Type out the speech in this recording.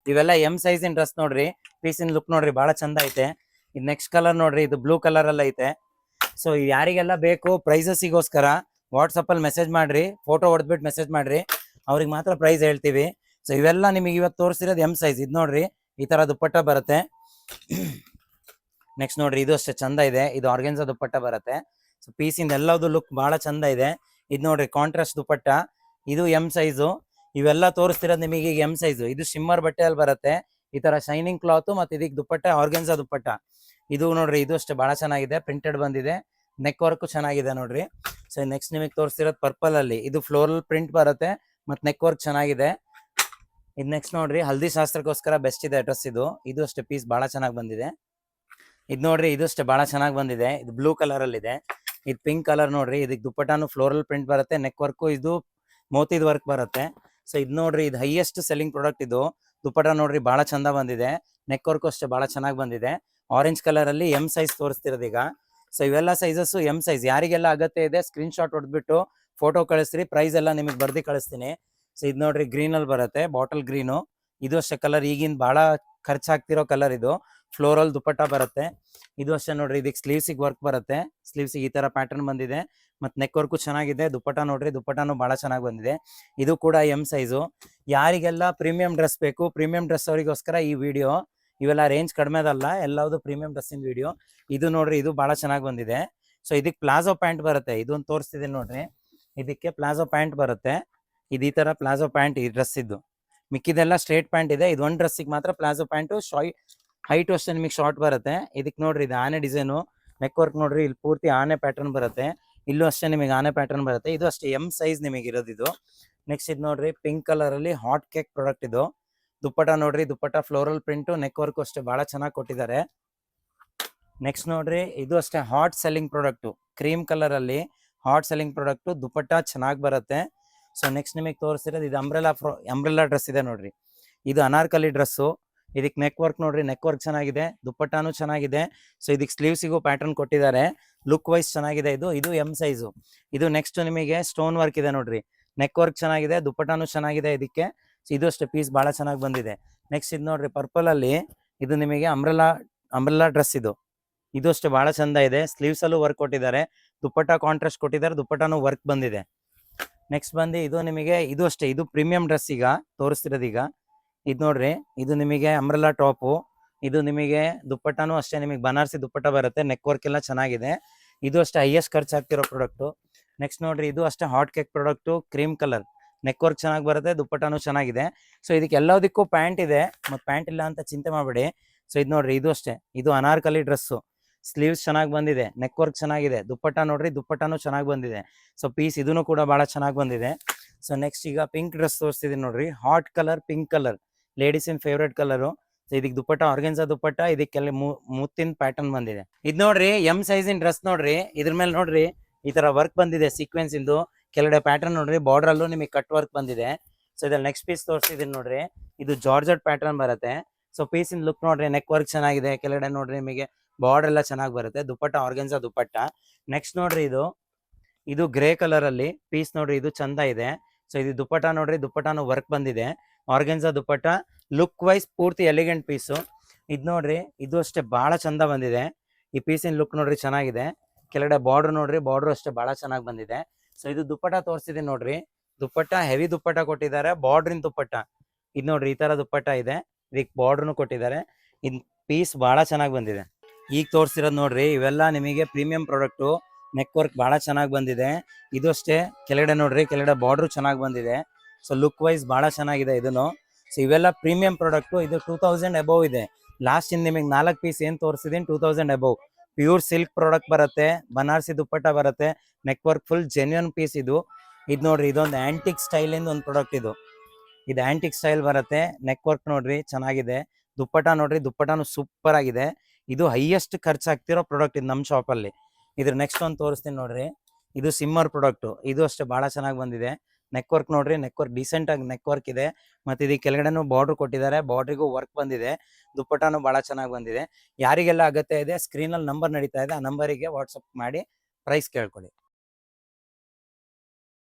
ಇವೆಲ್ಲ M size ಇನ್ dress ನೋಡ್ರಿ. Piece ಇನ್ look ನೋಡ್ರಿ ಬಹಳ ಚಂದ ಐತೆ. ಇದು ನೆಕ್ಸ್ಟ್ ಕಲರ್ ನೋಡ್ರಿ, ಇದು ಬ್ಲೂ ಕಲರ್ ಅಲ್ಲಿ ಐತೆ. ಸೊ ಯಾರಿಗೆಲ್ಲ ಬೇಕು ಪ್ರೈಸಸ್ಗೋಸ್ಕರ ವಾಟ್ಸಪ್ ಅಲ್ಲಿ ಮೆಸೇಜ್ ಮಾಡ್ರಿ, ಫೋಟೋ ಹೊಡೆದ್ಬಿಟ್ಟು ಮೆಸೇಜ್ ಮಾಡ್ರಿ, ಅವ್ರಿಗೆ ಮಾತ್ರ ಪ್ರೈಸ್ ಹೇಳ್ತೀವಿ. ಸೊ ಇವೆಲ್ಲ ನಿಮಗೆ ಇವತ್ತು ತೋರಿಸಿರೋದು ಎಂ ಸೈಜ್. ಇದು ನೋಡ್ರಿ ಈ ತರ ದುಪ್ಪಟ್ಟ ಬರುತ್ತೆ. ನೆಕ್ಸ್ಟ್ ನೋಡ್ರಿ ಇದು ಅಷ್ಟೇ ಚಂದ ಇದೆ, ಇದು ಆರ್ಗೆನ್ಸಾ ದುಪ್ಪಟ್ಟ ಬರುತ್ತೆ. ಸೊ ಪೀಸ್ ಇಂದ ಎಲ್ಲದು ಲುಕ್ ಬಹಳ ಚಂದ ಇದೆ. ಇದು ನೋಡ್ರಿ ಕಾಂಟ್ರಾಸ್ಟ್ ದುಪ್ಪಟ್ಟ, ಇದು ಎಂ ಸೈಜು. ಇವೆಲ್ಲ ತೋರಿಸ್ತಿರೋದು ನಿಮಗೆ ಈಗ ಎಂ ಸೈಜು. ಇದು ಶಿಮ್ಮರ್ ಬಟ್ಟೆಯಲ್ಲಿ ಬರುತ್ತೆ, ಈ ತರ ಶೈನಿಂಗ್ ಕ್ಲಾತ್. ಮತ್ತೆ ಇದಕ್ಕೆ ದುಪ್ಪಟ್ಟ ಆರ್ಗೆನ್ಸಾ ದುಪ್ಪಟ್ಟ. ಇದು ನೋಡ್ರಿ ಇದು ಅಷ್ಟೇ ಬಹಳ ಚೆನ್ನಾಗಿದೆ, ಪ್ರಿಂಟೆಡ್ ಬಂದಿದೆ, ನೆಕ್ ವರ್ಕ್ ಚೆನ್ನಾಗಿದೆ ನೋಡ್ರಿ. ಸೊ ನೆಕ್ಸ್ಟ್ ನಿಮಗೆ ತೋರಿಸ್ತಿರೋದು ಪರ್ಪಲ್ ಅಲ್ಲಿ, ಇದು ಫ್ಲೋರಲ್ ಪ್ರಿಂಟ್ ಬರುತ್ತೆ ಮತ್ತೆ ನೆಕ್ ವರ್ಕ್ ಚೆನ್ನಾಗಿದೆ. ಇದು ನೆಕ್ಸ್ಟ್ ನೋಡ್ರಿ ಹಲ್ದಿ ಶಾಸ್ತ್ರಕ್ಕೋಸ್ಕರ ಬೆಸ್ಟ್ ಇದೆ ಡ್ರೆಸ್ ಇದು. ಇದು ಅಷ್ಟೇ ಪೀಸ್ ಬಹಳ ಚೆನ್ನಾಗಿ ಬಂದಿದೆ. ಇದು ನೋಡ್ರಿ ಇದು ಅಷ್ಟೇ ಬಹಳ ಚೆನ್ನಾಗಿ ಬಂದಿದೆ, ಇದು ಬ್ಲೂ ಕಲರ್ ಅಲ್ಲಿ ಇದೆ. ಇದು ಪಿಂಕ್ ಕಲರ್ ನೋಡ್ರಿ, ಇದಕ್ಕೆ ದುಪ್ಪಟ್ಟಾನು ಫ್ಲೋರಲ್ ಪ್ರಿಂಟ್ ಬರುತ್ತೆ, ನೆಕ್ ವರ್ಕ್ ಇದು ಮೋತಿದ್ ವರ್ಕ್ ಬರುತ್ತೆ. ಸೊ ಇದು ನೋಡ್ರಿ ಇದು ಹೈಯೆಸ್ಟ್ ಸೆಲ್ಲಿಂಗ್ ಪ್ರಾಡಕ್ಟ್ ಇದು. ದುಪ್ಪಟ್ಟ ನೋಡ್ರಿ ಬಹಳ ಚಂದ ಬಂದಿದೆ, ನೆಕ್ ವರ್ಕ್ ಅಷ್ಟೇ ಬಹಳ ಚೆನ್ನಾಗಿ ಬಂದಿದೆ. ಆರೆಂಜ್ ಕಲರ್ ಅಲ್ಲಿ ಎಂ ಸೈಜ್ ತೋರಿಸ್ತಿರೋದು ಈಗ. ಸೊ ಇವೆಲ್ಲ ಸೈಜಸ್ ಎಂ ಸೈಜ್. ಯಾರಿಗೆಲ್ಲ ಅಗತ್ಯ ಇದೆ ಸ್ಕ್ರೀನ್ ಶಾಟ್ ಹೊಡೆದ್ಬಿಟ್ಟು ಫೋಟೋ ಕಳಿಸ್ರಿ, ಪ್ರೈಸ್ ಎಲ್ಲ ನಿಮಗೆ ಬರ್ದಿ ಕಳಿಸ್ತೀನಿ. ಸೊ ಇದು ನೋಡ್ರಿ ಗ್ರೀನ್ ಅಲ್ಲಿ ಬರುತ್ತೆ, ಬಾಟಲ್ ಗ್ರೀನು. ಇದು ಅಷ್ಟೇ ಕಲರ್ ಈಗಿನ ಬಹಳ ಖರ್ಚಾಗ್ತಿರೋ ಕಲರ್ ಇದು. ಫ್ಲೋರಲ್ ದುಪ್ಪಟ್ಟ ಬರುತ್ತೆ. ಇದು ಅಷ್ಟೇ ನೋಡ್ರಿ, ಇದಕ್ಕೆ ಸ್ಲೀವ್ಸಿಗೆ ವರ್ಕ್ ಬರುತ್ತೆ, ಸ್ಲೀವ್ಸಿಗೆ ಈ ತರ ಪ್ಯಾಟರ್ನ್ ಬಂದಿದೆ, ಮತ್ತೆ ನೆಕ್ ವರ್ಕು ಚೆನ್ನಾಗಿದೆ. ದುಪ್ಪಟ್ಟ ನೋಡ್ರಿ ದುಪ್ಪಟ್ಟನು ಬಹಳ ಚೆನ್ನಾಗಿ ಬಂದಿದೆ. ಇದು ಕೂಡ ಎಂ ಸೈಜು. ಯಾರಿಗೆಲ್ಲ ಪ್ರೀಮಿಯಂ ಡ್ರೆಸ್ ಬೇಕು, ಪ್ರೀಮಿಯಂ ಡ್ರೆಸ್ ಅವರಿಗೋಸ್ಕರ ಈ ವಿಡಿಯೋ. ಇವೆಲ್ಲ ರೇಂಜ್ ಕಡಿಮೆದಲ್ಲ, ಎಲ್ಲವುದು ಪ್ರೀಮಿಯಂ ಡ್ರೆಸ್ಸಿನ ವಿಡಿಯೋ. ಇದು ನೋಡ್ರಿ ಇದು ಬಹಳ ಚೆನ್ನಾಗಿ ಬಂದಿದೆ. ಸೊ ಇದಕ್ಕೆ ಪ್ಲಾಜೋ ಪ್ಯಾಂಟ್ ಬರುತ್ತೆ, ಇದೊಂದು ತೋರಿಸ್ತಿದ್ದೀನಿ ನೋಡ್ರಿ. ಇದಕ್ಕೆ ಪ್ಲಾಜೋ ಪ್ಯಾಂಟ್ ಬರುತ್ತೆ, ಇದು ಈ ತರ ಪ್ಲಾಜೋ ಪ್ಯಾಂಟ್ ಈ ಡ್ರೆಸ್ ಇದ್ದು. ಮಿಕ್ಕಿದೆಲ್ಲ ಸ್ಟ್ರೇಟ್ ಪ್ಯಾಂಟ್ ಇದೆ, ಇದು ಒಂದು ಡ್ರೆಸ್ಸಿಗೆ ಮಾತ್ರ ಪ್ಲಾಜೋ ಪ್ಯಾಂಟು. ಹೈಟ್ ಅಷ್ಟೇ ನಿಮಗೆ ಶಾರ್ಟ್ ಬರುತ್ತೆ. ಇದಕ್ಕೆ ನೋಡ್ರಿ ಇದು ಆನೆ ಡಿಸೈನು, ನೆಕ್ ವರ್ಕ್ ನೋಡ್ರಿ ಇಲ್ಲಿ ಪೂರ್ತಿ ಆನೆ ಪ್ಯಾಟರ್ನ್ ಬರುತ್ತೆ. ಇಲ್ಲೂ ಅಷ್ಟೇ ನಿಮಗೆ ಆನೆ ಪ್ಯಾಟರ್ನ್ ಬರುತ್ತೆ. ಇದು ಅಷ್ಟೇ ಎಂ ಸೈಜ್ ನಿಮಗೆ ಇರೋದು ಇದು. ನೆಕ್ಸ್ಟ್ ಇದು ನೋಡ್ರಿ ಪಿಂಕ್ ಕಲರ್ ಅಲ್ಲಿ ಹಾಟ್ ಕೇಕ್ ಪ್ರಾಡಕ್ಟ್ ಇದು. ದುಪ್ಪಟ್ಟ ನೋಡ್ರಿ ದುಪ್ಪಟ್ಟ ಫ್ಲೋರಲ್ ಪ್ರಿಂಟು, ನೆಕ್ ವರ್ಕ್ ಅಷ್ಟೇ ಬಹಳ ಚೆನ್ನಾಗಿ ಕೊಟ್ಟಿದ್ದಾರೆ. ನೆಕ್ಸ್ಟ್ ನೋಡ್ರಿ ಇದು ಅಷ್ಟೇ hot selling product, cream colour ಅಲ್ಲಿ ಹಾಟ್ ಸೆಲ್ಲಿಂಗ್ ಪ್ರಾಡಕ್ಟ್. ದುಪ್ಪಟ್ಟ ಚೆನ್ನಾಗಿ ಬರುತ್ತೆ. ಸೊ ನೆಕ್ಸ್ಟ್ ನಿಮಗೆ ತೋರಿಸಿರೋದು ಇದು ಅಂಬ್ರೆಲಾ ಡ್ರೆಸ್ ಇದೆ ನೋಡ್ರಿ. ಇದು ಅನಾರ್ಕಲಿ ಡ್ರೆಸ್ಸು. ಇದಕ್ಕೆ ನೆಕ್ ವರ್ಕ್ ನೋಡ್ರಿ, ನೆಕ್ ವರ್ಕ್ ಚೆನ್ನಾಗಿದೆ, ದುಪ್ಪಟ್ಟಾನು ಚೆನ್ನಾಗಿದೆ. ಸೊ ಇದಕ್ಕೆ ಸ್ಲೀವ್ಸಿಗೂ ಪ್ಯಾಟರ್ನ್ ಕೊಟ್ಟಿದ್ದಾರೆ, ಲುಕ್ ವೈಸ್ ಚೆನ್ನಾಗಿದೆ. ಇದು ಎಂ ಸೈಜು. ಇದು ನೆಕ್ಸ್ಟ್ ನಿಮಗೆ ಸ್ಟೋನ್ ವರ್ಕ್ ಇದೆ ನೋಡ್ರಿ, ನೆಕ್ ವರ್ಕ್ ಚೆನ್ನಾಗಿದೆ, ದುಪ್ಪಟ್ಟಾನು ಚೆನ್ನಾಗಿದೆ ಇದಕ್ಕೆ. ಇದು ಅಷ್ಟೇ ಪೀಸ್ ಬಹಳ ಚೆನ್ನಾಗಿ ಬಂದಿದೆ. ನೆಕ್ಸ್ಟ್ ಇದು ನೋಡ್ರಿ ಪರ್ಪಲ್ ಅಲ್ಲಿ, ಇದು ನಿಮಗೆ ಅಂಬ್ರೆಲಾ ಡ್ರೆಸ್ ಇದು. ಇದು ಅಷ್ಟೇ ಬಹಳ ಚಂದ ಇದೆ, ಸ್ಲೀವ್ಸ್ ಅಲ್ಲೂ ವರ್ಕ್ ಕೊಟ್ಟಿದ್ದಾರೆ, ದುಪ್ಪಟ್ಟ ಕಾಂಟ್ರಾಸ್ಟ್ ಕೊಟ್ಟಿದ್ದಾರೆ, ದುಪ್ಪಟ್ಟಾನು ವರ್ಕ್ ಬಂದಿದೆ. ನೆಕ್ಸ್ಟ್ ಬಂದು ಇದು ನಿಮಗೆ ಇದು ಅಷ್ಟೇ, ಇದು ಪ್ರೀಮಿಯಂ ಡ್ರೆಸ್ ಈಗ ತೋರಿಸ್ತಿರೋದು ಈಗ. ಇದು ನೋಡ್ರಿ ಇದು ನಿಮಗೆ ಅಂಬ್ರೆಲಾ ಟಾಪು. ಇದು ನಿಮಗೆ ದುಪ್ಪಟ್ಟಾನು ಅಷ್ಟೇ ನಿಮಗೆ ಬನಾರಸಿ ದುಪ್ಪಟ್ಟ ಬರುತ್ತೆ, ನೆಕ್ ವರ್ಕ್ ಎಲ್ಲ ಚೆನ್ನಾಗಿದೆ. ಇದು ಅಷ್ಟೇ ಹೈಯೆಸ್ಟ್ ಖರ್ಚಾಗ್ತಿರೋ ಪ್ರಾಡಕ್ಟು. ನೆಕ್ಸ್ಟ್ ನೋಡ್ರಿ ಇದು ಅಷ್ಟೇ hot cake product, cream colour, neck work ಚೆನ್ನಾಗಿ ಬರುತ್ತೆ, ದುಪ್ಪಟ್ಟಾನು ಚೆನ್ನಾಗಿದೆ. ಸೊ ಇದಕ್ಕೆ ಎಲ್ಲದಕ್ಕೂ ಪ್ಯಾಂಟ್ ಇದೆ, ಮತ್ತು ಪ್ಯಾಂಟ್ ಇಲ್ಲ ಅಂತ ಚಿಂತೆ ಮಾಡಬೇಡಿ. ಸೊ ಇದು ನೋಡ್ರಿ ಇದು ಅಷ್ಟೇ, ಇದು ಅನಾರ್ಕಲಿ ಡ್ರೆಸ್ಸು, ಸ್ಲೀವ್ಸ್ ಚೆನ್ನಾಗಿ ಬಂದಿದೆ, ನೆಕ್ ವರ್ಕ್ ಚೆನ್ನಾಗಿದೆ, ದುಪ್ಪಟ್ಟ ನೋಡ್ರಿ ದುಪ್ಪಟ್ಟಾನು ಚೆನ್ನಾಗಿ ಬಂದಿದೆ. ಸೊ ಪೀಸ್ ಇದನ್ನು ಕೂಡ ಬಹಳ ಚೆನ್ನಾಗಿ ಬಂದಿದೆ. ಸೊ ನೆಕ್ಸ್ಟ್ ಈಗ ಪಿಂಕ್ ಡ್ರೆಸ್ ತೋರಿಸ್ತಿದ್ದೀನಿ ನೋಡ್ರಿ, hot colour pink colour, ladies in favourite colour. ಇದಕ್ಕೆ ದುಪ್ಪಟ್ಟ ಆರ್ಗೆನ್ಸಾ ದುಪ್ಪಟ್ಟ, ಇದಕ್ಕೆಲ್ಲ ಮುತ್ತಿನ ಪ್ಯಾಟರ್ನ್ ಬಂದಿದೆ. ಇದು ನೋಡ್ರಿ ಎಂ ಸೈಜ್ ಇನ್ ಡ್ರೆಸ್ ನೋಡ್ರಿ, ಇದ್ರ ಮೇಲೆ ನೋಡ್ರಿ ಈ ತರ ವರ್ಕ್ ಬಂದಿದೆ ಸೀಕ್ವೆನ್ಸ್ ಇಂದು. ಕೆಳಗಡೆ ಪ್ಯಾಟರ್ನ್ ನೋಡ್ರಿ, ಬಾರ್ಡರ್ ಅಲ್ಲೂ ನಿಮಗೆ ಕಟ್ ವರ್ಕ್ ಬಂದಿದೆ. ಸೊ ಇದ್ರಲ್ಲಿ ನೆಕ್ಸ್ಟ್ ಪೀಸ್ ತೋರಿಸ್ತಿದ್ದೀನಿ ನೋಡ್ರಿ, ಇದು ಜಾರ್ಜೆಟ್ ಪ್ಯಾಟರ್ನ್ ಬರುತ್ತೆ. ಸೊ ಪೀಸ್ ಇನ್ ಲುಕ್ ನೋಡ್ರಿ, ನೆಕ್ ವರ್ಕ್ ಚೆನ್ನಾಗಿದೆ, ಕೆಳಗಡೆ ನೋಡ್ರಿ ನಿಮಗೆ ಬಾರ್ಡರ್ ಎಲ್ಲ ಚೆನ್ನಾಗಿ ಬರುತ್ತೆ, ದುಪ್ಪಟ್ಟ ಆರ್ಗೆನ್ಸಾ ದುಪ್ಪಟ್ಟ. ನೆಕ್ಸ್ಟ್ ನೋಡ್ರಿ ಇದು ಗ್ರೇ ಕಲರ್ ಅಲ್ಲಿ ಪೀಸ್ ನೋಡ್ರಿ, ಇದು ಚಂದ ಇದೆ. ಸೊ ಇದು ದುಪ್ಪಟ್ಟ ನೋಡ್ರಿ, ದುಪ್ಪಟ್ಟಾನು ವರ್ಕ್ ಬಂದಿದೆ, ಆರ್ಗೆನ್ಸಾ ದುಪ್ಪಟ್ಟ, ಲುಕ್ ವೈಸ್ ಪೂರ್ತಿ ಎಲಿಗೆಂಟ್ ಪೀಸು. ಇದು ನೋಡ್ರಿ ಇದು ಅಷ್ಟೇ ಬಹಳ ಚಂದ ಬಂದಿದೆ. ಈ ಪೀಸಿನ ಲುಕ್ ನೋಡ್ರಿ ಚೆನ್ನಾಗಿದೆ, ಕೆಳಗಡೆ ಬಾರ್ಡರ್ ನೋಡ್ರಿ, ಬಾರ್ಡರ್ ಅಷ್ಟೇ ಬಹಳ ಚೆನ್ನಾಗಿ ಬಂದಿದೆ. ಸೊ ಇದು ದುಪ್ಪಟ್ಟ ತೋರಿಸ್ತಿದ್ದೀನಿ ನೋಡ್ರಿ, ದುಪ್ಪಟ್ಟ ಹೆವಿ ದುಪ್ಪಟ್ಟ ಕೊಟ್ಟಿದ್ದಾರೆ, ಬಾರ್ಡ್ರಿನ ದುಪ್ಪಟ್ಟ. ಇದು ನೋಡ್ರಿ ಈ ತರ ದುಪ್ಪಟ್ಟ ಇದೆ, ಇದಕ್ಕೆ ಬಾರ್ಡ್ರನು ಕೊಟ್ಟಿದ್ದಾರೆ. ಇದು ಪೀಸ್ ಬಹಳ ಚೆನ್ನಾಗಿ ಬಂದಿದೆ. ಈಗ ತೋರಿಸ್ತಿರೋದು ನೋಡ್ರಿ, ಇವೆಲ್ಲ ನಿಮಗೆ ಪ್ರೀಮಿಯಂ ಪ್ರಾಡಕ್ಟು, ನೆಕ್ ವರ್ಕ್ ಬಹಳ ಚೆನ್ನಾಗಿ ಬಂದಿದೆ. ಇದು ಅಷ್ಟೇ ಕೆಳಗಡೆ ನೋಡ್ರಿ, ಕೆಳಗಡೆ ಬಾರ್ಡ್ರು ಚೆನ್ನಾಗಿ ಬಂದಿದೆ. ಸೊ ಲುಕ್ ವೈಸ್ ಬಹಳ ಚೆನ್ನಾಗಿದೆ ಇದನ್ನು. ಸೊ ಇವೆಲ್ಲ ಪ್ರೀಮಿಯಂ ಪ್ರಾಡಕ್ಟು. ಇದು 2000 ಅಬೌವ್ ಇದೆ. ಲಾಸ್ಟ್ ಇನ್ ನಿಮಗೆ 4 ಪೀಸ್ ಏನು ತೋರಿಸಿದೀನಿ 2000 ಅಬೌವ್. ಪ್ಯೂರ್ ಸಿಲ್ಕ್ ಪ್ರಾಡಕ್ಟ್ ಬರುತ್ತೆ, ಬನಾರಸಿ ದುಪ್ಪಟ್ಟ ಬರುತ್ತೆ, neck work full genuine piece ಇದು. ಇದು ನೋಡ್ರಿ ಇದೊಂದು ಆಂಟಿಕ್ ಸ್ಟೈಲ್ ಇಂದ ಒಂದು ಪ್ರಾಡಕ್ಟ್ ಇದು ಆಂಟಿಕ್ ಸ್ಟೈಲ್ ಬರುತ್ತೆ, ನೆಕ್ ವರ್ಕ್ ನೋಡ್ರಿ ಚೆನ್ನಾಗಿದೆ, ದುಪ್ಪಟ್ಟ ನೋಡ್ರಿ ದುಪ್ಪಟ್ಟನು ಸೂಪರ್ ಆಗಿದೆ. ಇದು ಹೈಯೆಸ್ಟ್ ಖರ್ಚಾಗ್ತಿರೋ ಪ್ರಾಡಕ್ಟ್ ಇದು ನಮ್ಮ ಶಾಪಲ್ಲಿ. ಇದ್ರ ನೆಕ್ಸ್ಟ್ ಒಂದು ತೋರಿಸ್ತೀನಿ ನೋಡ್ರಿ, ಇದು ಸಿಮ್ಮರ್ ಪ್ರಾಡಕ್ಟು. ಇದು ಅಷ್ಟೇ ಬಹಳ ಚೆನ್ನಾಗಿ ಬಂದಿದೆ, ನೆಕ್ ವರ್ಕ್ ನೋಡ್ರಿ, ನೆಕ್ ವರ್ಕ್ ಡೀಸೆಂಟ್ ಆಗಿ ನೆಕ್ ವರ್ಕ್ ಇದೆ, ಮತ್ತೆ ಇದಕ್ಕೆ ಕೆಳಗಡೆನೂ ಬಾರ್ಡರ್ ಕೊಟ್ಟಿದ್ದಾರೆ, ಬಾರ್ಡ್ರಿಗೂ ವರ್ಕ್ ಬಂದಿದೆ, ದುಪ್ಪಟ್ಟನು ಬಹಳ ಚೆನ್ನಾಗಿ ಬಂದಿದೆ. ಯಾರಿಗೆಲ್ಲ ಅಗತ್ಯ ಇದೆ ಸ್ಕ್ರೀನಲ್ಲಿ ನಂಬರ್ ನಡೀತಾ ಇದೆ, ಆ ನಂಬರಿಗೆ ವಾಟ್ಸಪ್ ಮಾಡಿ ಪ್ರೈಸ್ ಕೇಳ್ಕೊಳ್ಳಿ.